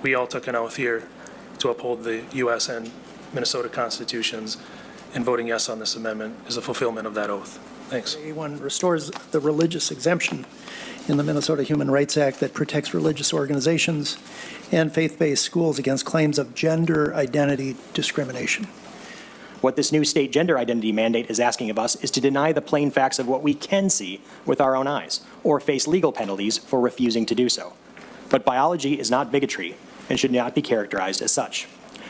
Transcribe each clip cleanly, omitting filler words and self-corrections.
We all took an oath here to uphold the U.S. and Minnesota constitutions, and voting yes on this amendment is a fulfillment of that oath. Thanks. A1 restores the religious exemption in the Minnesota Human Rights Act that protects religious organizations and faith-based schools against claims of gender identity discrimination. What this new state gender identity mandate is asking of us is to deny the plain facts of what we can see with our own eyes, or face legal penalties for refusing to do so. But biology is not bigotry and should not be characterized as such.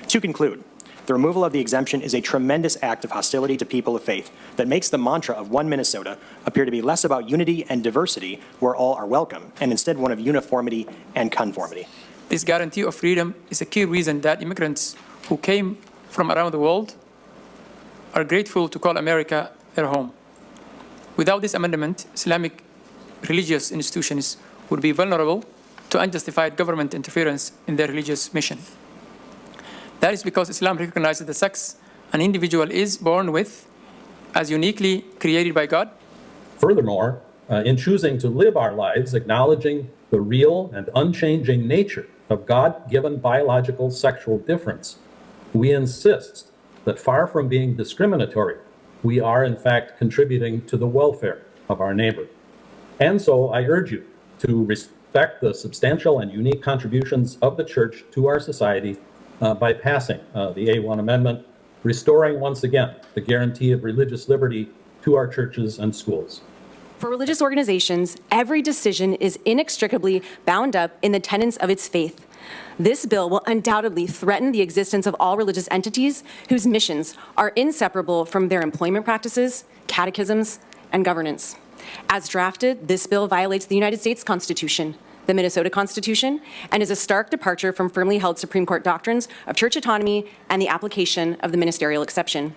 To conclude, the removal of the exemption is a tremendous act of hostility to people of faith that makes the mantra of One Minnesota appear to be less about unity and diversity, where all are welcome, and instead one of uniformity and conformity. This guarantee of freedom is a key reason that immigrants who came from around the world are grateful to call America their home. Without this amendment, Islamic religious institutions would be vulnerable to unjustified government interference in their religious mission. That is because Islam recognizes the sex an individual is born with as uniquely created by God. Furthermore, in choosing to live our lives acknowledging the real and unchanging nature of God-given biological sexual difference, we insist that far from being discriminatory, we are in fact contributing to the welfare of our neighbor. And so I urge you to respect the substantial and unique contributions of the Church to our society by passing the A1 amendment, restoring once again the guarantee of religious liberty to our churches and schools. For religious organizations, every decision is inextricably bound up in the tenets of its faith. This bill will undoubtedly threaten the existence of all religious entities whose missions are inseparable from their employment practices, catechisms, and governance. As drafted, this bill violates the United States Constitution, the Minnesota Constitution, and is a stark departure from firmly held Supreme Court doctrines of church autonomy and the application of the ministerial exception.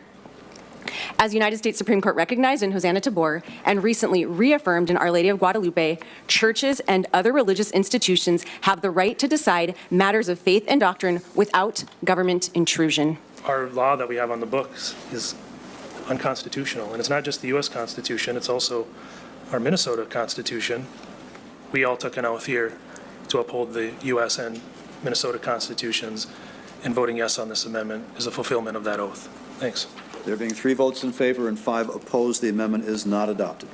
As the United States Supreme Court recognized in Hosanna Tabor and recently reaffirmed in Our Lady of Guadalupe, churches and other religious institutions have the right to decide matters of faith and doctrine without government intrusion. Our law that we have on the books is unconstitutional, and it's not just the U.S. Constitution, it's also our Minnesota Constitution. We all took an oath here to uphold the U.S. and Minnesota constitutions, and voting yes on this amendment is a fulfillment of that oath. Thanks. There being 3 votes in favor and 5 opposed, the amendment is not adopted.